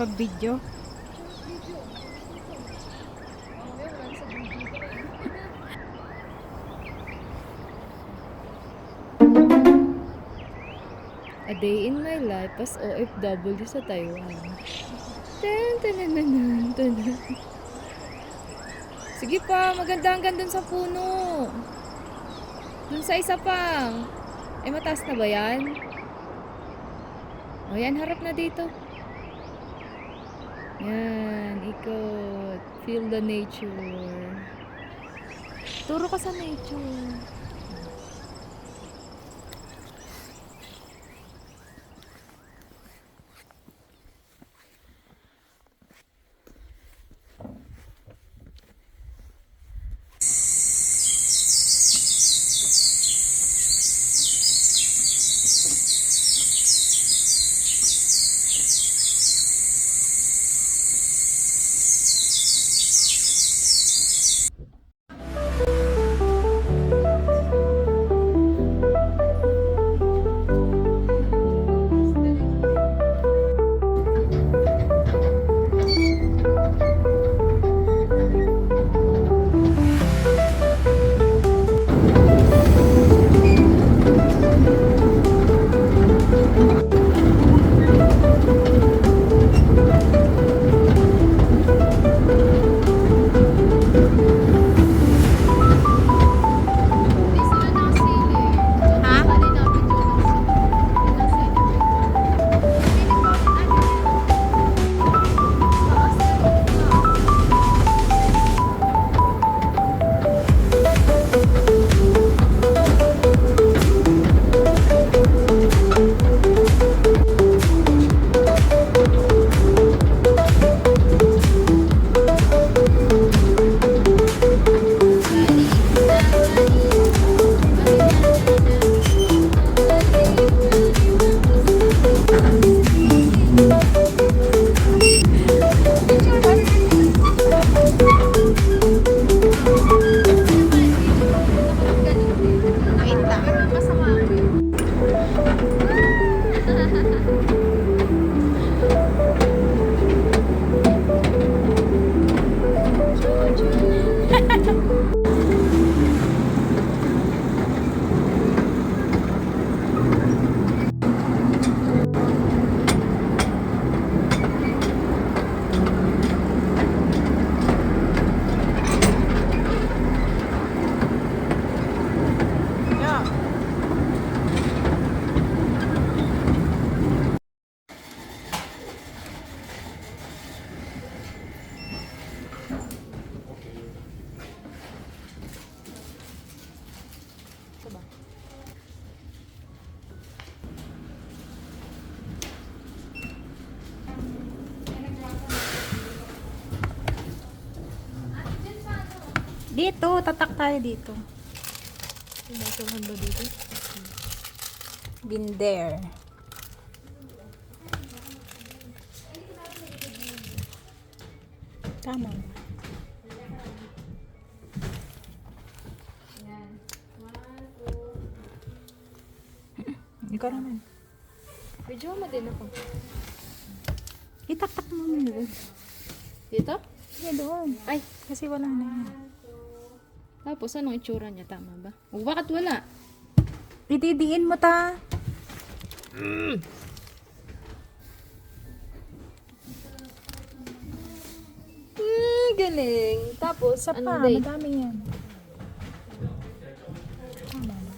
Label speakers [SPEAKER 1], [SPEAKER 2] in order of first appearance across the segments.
[SPEAKER 1] Pag-video.
[SPEAKER 2] A day in my life as OFW sa Taiwan. Tan, tan, tan, tan, tan. Sige pa, maganda hanggang dun sa puno. Dun sa isa pa. Eh, mataas na ba yan? O yan, harap na dito. Yan, ikot. Feel the nature. Turo ka sa nature.
[SPEAKER 1] Dito, tatak tayo dito.
[SPEAKER 2] Basurahan ba dito?
[SPEAKER 1] Been there. Tama ba? Ikaw naman.
[SPEAKER 2] Video mo din ako.
[SPEAKER 1] Itaktak mo muna doon.
[SPEAKER 2] Dito?
[SPEAKER 1] Yeah, doon.
[SPEAKER 2] Ay,
[SPEAKER 1] Kasi wala na yan.
[SPEAKER 2] tapos anong itsura niya? Tama ba? O bakit wala?
[SPEAKER 1] Itidiin mo ta.
[SPEAKER 2] Galing. Tapos,
[SPEAKER 1] Sa pa,
[SPEAKER 2] date?
[SPEAKER 1] madami yan. Tama ba?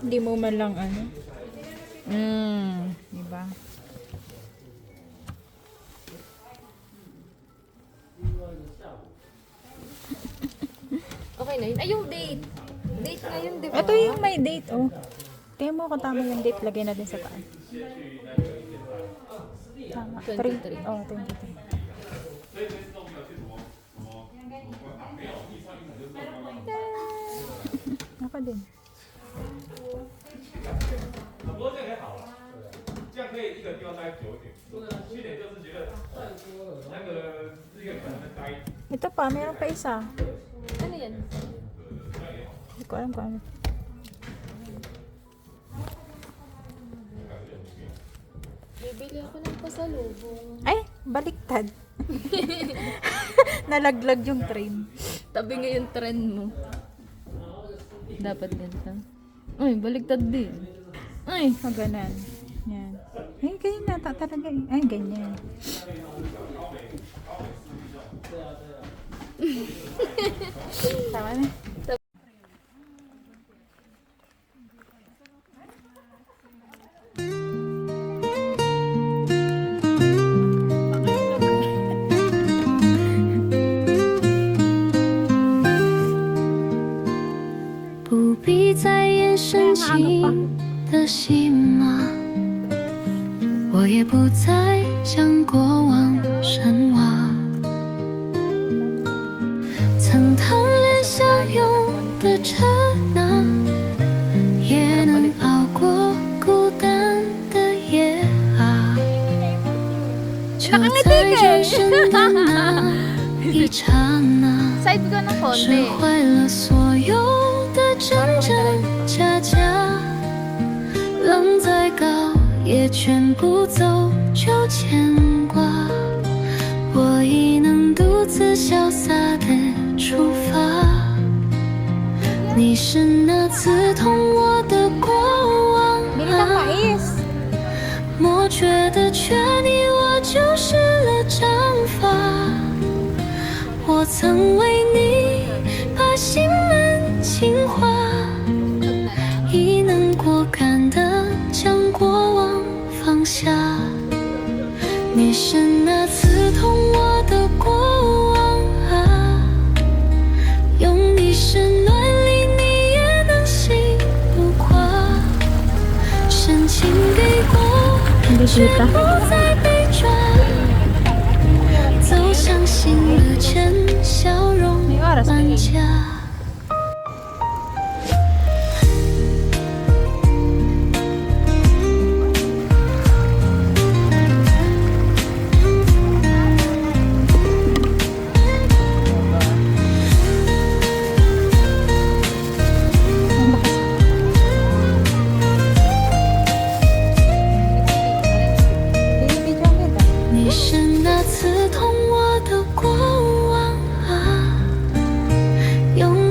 [SPEAKER 1] Hindi mo man lang ano. Diba?
[SPEAKER 2] Okay na yun. Ay, yung date. Date na yun, di ba?
[SPEAKER 1] Ito yung may date, oh. Tingnan mo kung tama yung date. Lagay natin sa taas. Tama.
[SPEAKER 2] 23.
[SPEAKER 1] Oh, 23. Ako din.
[SPEAKER 3] 这样可以一个地方待久一点。7点就是觉得那个日月可能待。
[SPEAKER 1] Ito pa, meron pa isa.
[SPEAKER 2] Ano yan?
[SPEAKER 1] Hindi ko alam kung ano.
[SPEAKER 2] Bibili ako ng pasalubong.
[SPEAKER 1] Ay, baliktad. Nalaglag yung train.
[SPEAKER 2] Tabi nga yung trend mo. Dapat ganito. Ay, baliktad din. Ay,
[SPEAKER 1] Maganan. Yan. Ay, ganyan na. Talaga. Ay, ganyan. Tama na. Side ko ng konti.
[SPEAKER 4] 坏了所有的真真假假，浪再高也卷不走旧牵挂。我已能独自潇洒地出发。你是那刺痛我的过往
[SPEAKER 1] Bili ng
[SPEAKER 4] 啊，
[SPEAKER 1] mais.
[SPEAKER 4] 莫觉得缺你我就是了章法。我曾为你把心门轻划，已能果敢地将过往放下。你是那刺痛我的过往啊，用你是暖里你也能心不垮，深情给过，却不再被抓。走向新的城，笑容满家。你是那刺痛我的过往啊，用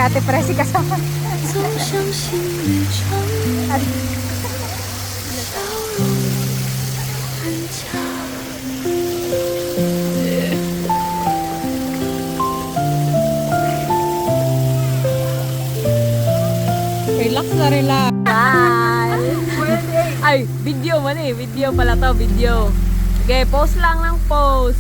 [SPEAKER 1] Ate Presi kasama.
[SPEAKER 4] 总相信旅程笑容很强。
[SPEAKER 2] Relax na relax. Ay, video man eh. Video pala to, video. Okay, pause lang ng pause.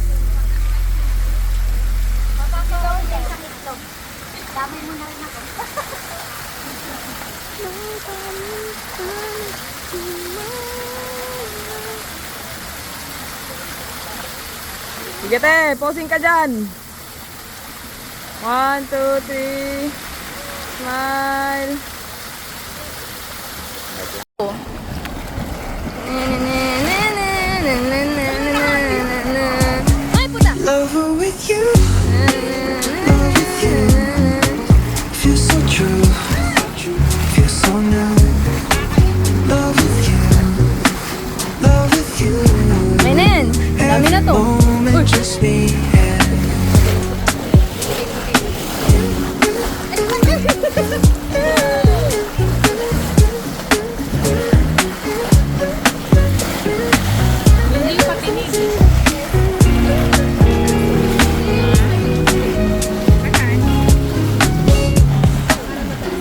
[SPEAKER 2] Sige te, posing ka dyan. 1, 2, 3. Smile.
[SPEAKER 4] Lover with you, love with you. Feels so true, feels so new. Love with you, love with you.
[SPEAKER 2] Mainin, dami na to.
[SPEAKER 4] Moment just me and
[SPEAKER 2] Hindi pa tinig.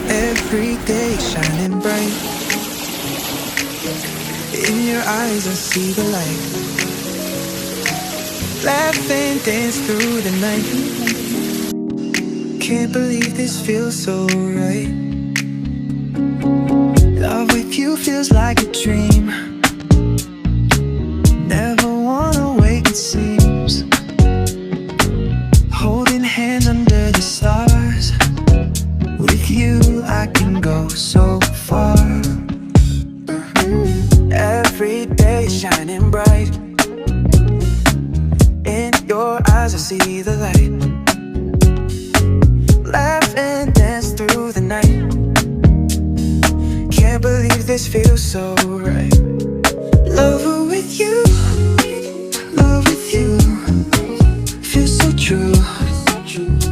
[SPEAKER 4] every day shining bright. In your eyes I see the light. Laugh and dance through the night. Can't believe this feels so right. Love with you feels like a dream. Never wanna wake, it seems. Holding hands under the stars. With you I can go so far. Every day shining bright. In your eyes I see the light. Laugh and dance through the night. Can't believe this feels so right. Lover with you, love with you. Feels so true,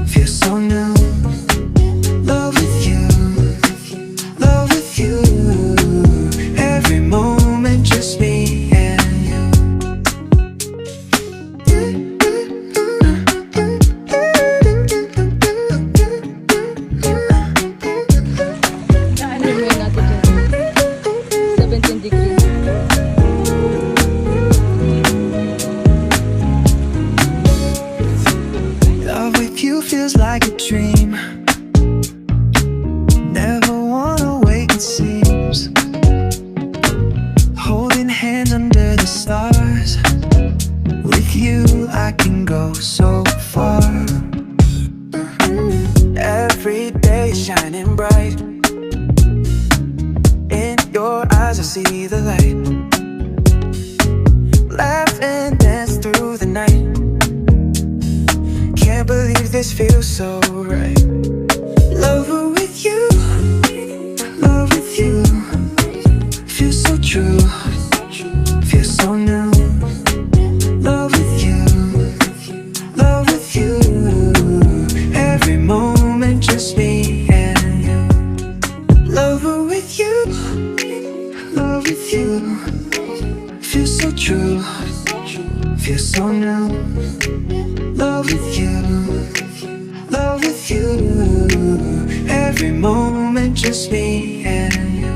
[SPEAKER 4] feels so new. Love with you, love with you. Every moment just me and you.
[SPEAKER 2] Rewind natin dyan. 17 degrees.
[SPEAKER 4] Love with you feels like a dream. Never wanna wake, it seems. Holding hands under the stars. With you I can go so far. Every day shining bright. In your eyes I see the light. Laugh and dance through the night. Can't believe this feels so right. Lover with you, love with you. Feels so true, feels so new. Love with you, love with you. Every moment just me and you. Lover with you, love with you. Feels so true, feels so new. Love with you, love with you. Every moment just me and you.